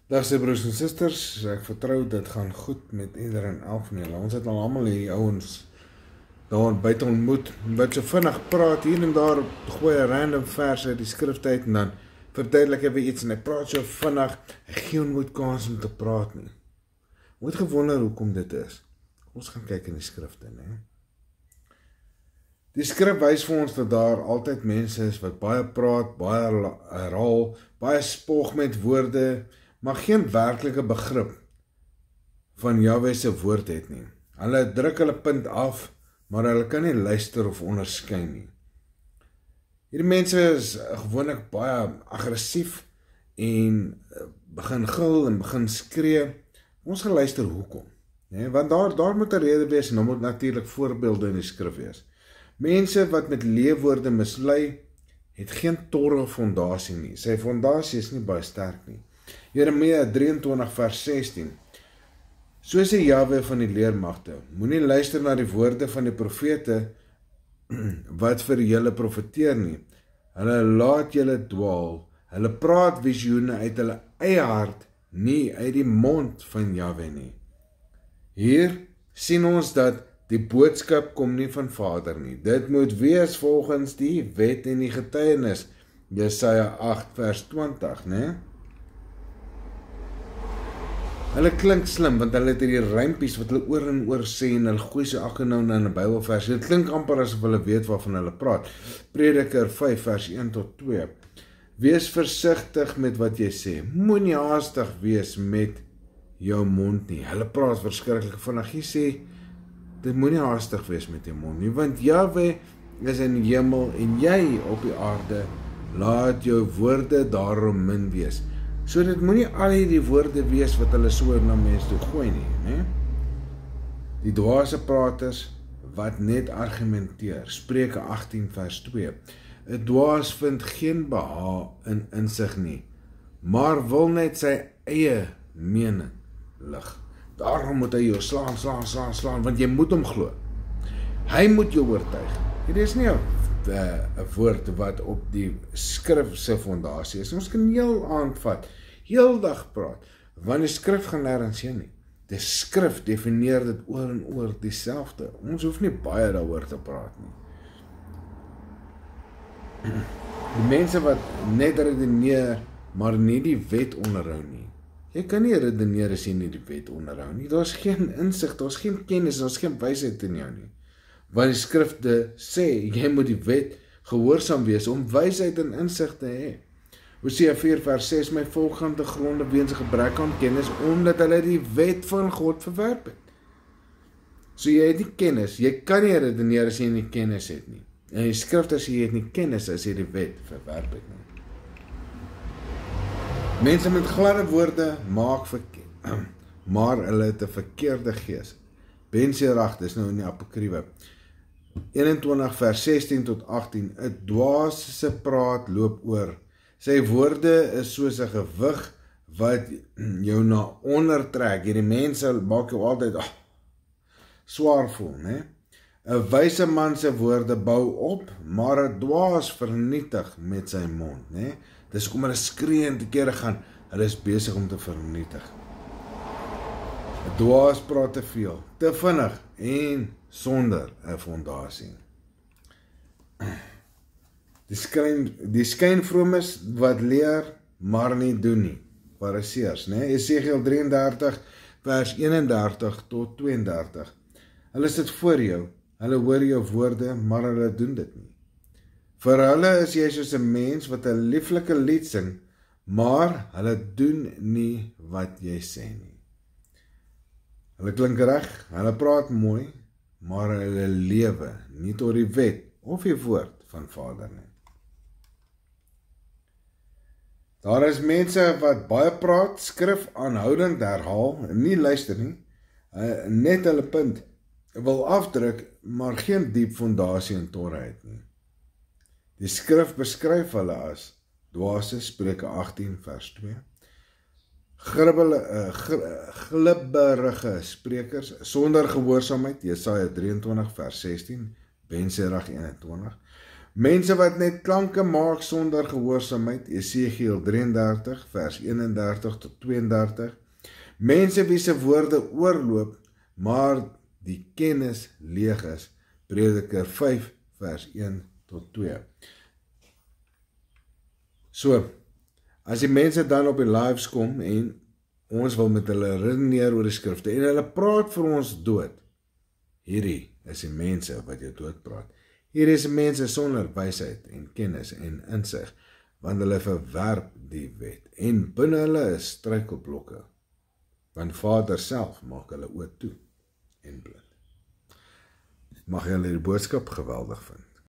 Dag sy broers en susters, ek vertrou dit gaan goed met ieder en elk van julle. Ons het al almal hierdie ouens daar buite ontmoet, wat so vinnig praat hier en daar, gooi 'n random vers uit die skrif uit en dan verduidelik hy weer iets en hy praat so vinnig, hy gee nooit kans om te praat nie. Moet gewonder hoekom dit is. Ons gaan kyk in die skrifte, né? Die skrif wys vir ons dat daar altyd mense is wat baie praat, baie herhaal, baie spog met woorde, maar geen werklike begrip van Jahwe se woord het nie. Hulle druk hulle punt af, maar hulle kan nie luister of onderskei nie. Hierdie mense is gewoonlik baie aggressief en begin gil en begin skree. Ons gaan luister hoekom. Nee, want daar moet 'n rede wees en daar moet natuurlik voorbeelde in die skrif wees. Mense wat met leefwoorde mislei, het geen torre fondasie nie. Sy fondasie is nie baie sterk nie. Jeremia 23 vers 16. So sê Jahwe van die leermagte, moenie luister na die woorde van die profete wat vir julle profeteer nie. Hulle laat julle dwaal. Hulle praat visioene uit hulle eie hart, nie uit die mond van Jahwe nie. Hier sien ons dat die boodskap kom nie van Vader nie. Dit moet wees volgens die wet en die getuienis. Jesaja 8 vers 20, né? Hulle klink slim, want hulle het hierdie rympies wat hulle oor en oor sê en hulle gooi so elke nou en dan 'n Bybelvers. Dit klink amper asof hulle weet waarvan hulle praat. Prediker 5 vers 1 tot 2. Wees versigtig met wat jy sê. Moenie haastig wees met jou mond nie. Hulle praat verskriklik vinnig. Jy sê, dit moenie haastig wees met jou mond nie, want Jahwe is in die hemel en jy op die aarde, laat jou woorde daarom min wees. So dit moenie al hierdie woorde wees wat hulle so na mense toe gooi nie, né? Die dwaase praters wat net argumenteer, Spreuke 18 vers 2. 'n Dwaas vind geen behaag in insig nie, maar wil net sy eie mening lig. Daarom moet hy jou slaan, want jy moet hom glo. Hy moet jou oortuig. Hier is nie 'n woord wat op die skrif se fondasie is. Ons kan heel aand vat, heel dag praat, want die skrif gaan nêrens heen nie. Die skrif definieer dit oor en oor dieselfde. Ons hoef nie baie daaroor te praat nie. Die mense wat net redeneer, maar nie die wet onderhou nie. Jy kan nie redeneer as jy nie die wet onderhou nie. Daar's geen insig, daar's geen kennis, daar's geen wysheid in jou nie. Want die skrifte sê, jy moet die wet gehoorsaam wees om wysheid en insig te hê. Hosea 4 vers 6, my volk gaan te gronde weens 'n gebrek aan kennis, omdat hulle die wet van God verwerp het. So jy het nie kennis, jy kan nie redeneer as jy nie kennis het nie. En die skrifte sê jy het nie kennis as jy die wet verwerp het nie. Mense met gladde woorde maak verkeerd, maar hulle het 'n verkeerde gees. Ben Sirach, dis nou in die Apokryfe. 21 vers 16 tot 18, 'n dwaas se praat loop oor. Sy woorde is soos 'n gewig wat jou na onder trek. Hierdie mense maak jou altyd swaar voel, né? 'n wyse man se woorde bou op, maar 'n dwaas vernietig met sy mond, né? Dis kom hulle skree en te kere gaan, hulle is besig om te vernietig. 'n Dwaas praat te veel, te vinnig en sonder 'n fondasie. Die skynvromes wat leer, maar nie doen nie. Fariseërs, né? Esegiel 33 vers 31 tot 32. Hulle sit voor jou, hulle hoor jou woorde, maar hulle doen dit nie. Vir hulle is jy soos 'n mens wat 'n lieflike lied sing, maar hulle doen nie wat jy sê nie. Hulle klink reg, hulle praat mooi, maar hulle lewe nie tot die wet of die woord van Vader nie. Daar is mense wat baie praat, skrif aanhoudend herhaal, nie luister nie, net hulle punt wil afdruk, maar geen diep fondasie en torre het nie. Die skrif beskryf hulle as dwaase, Spreuke 18 vers 2, glibberige sprekers, sonder gehoorsaamheid, Jesaja 23 vers 16, Ben Sirach 21, Mense wat net klanke maak sonder gehoorsaamheid, Esegiel 33 vers 31 tot 32. Mense wie se woorde oorloop, maar die kennis leeg is, Prediker 5 vers 1 tot 2. So, as die mense dan op die lives kom en ons wil met hulle redeneer oor die skrifte en hulle praat vir ons dood, hierdie is die mense wat jou dood praat. Hier is mense sonder wysheid en kennis en insig, want hulle verwerp die wet en binne hulle is struikelblokke, want Vader self maak hulle oë toe en blind. Mag julle die boodskap geweldig vind.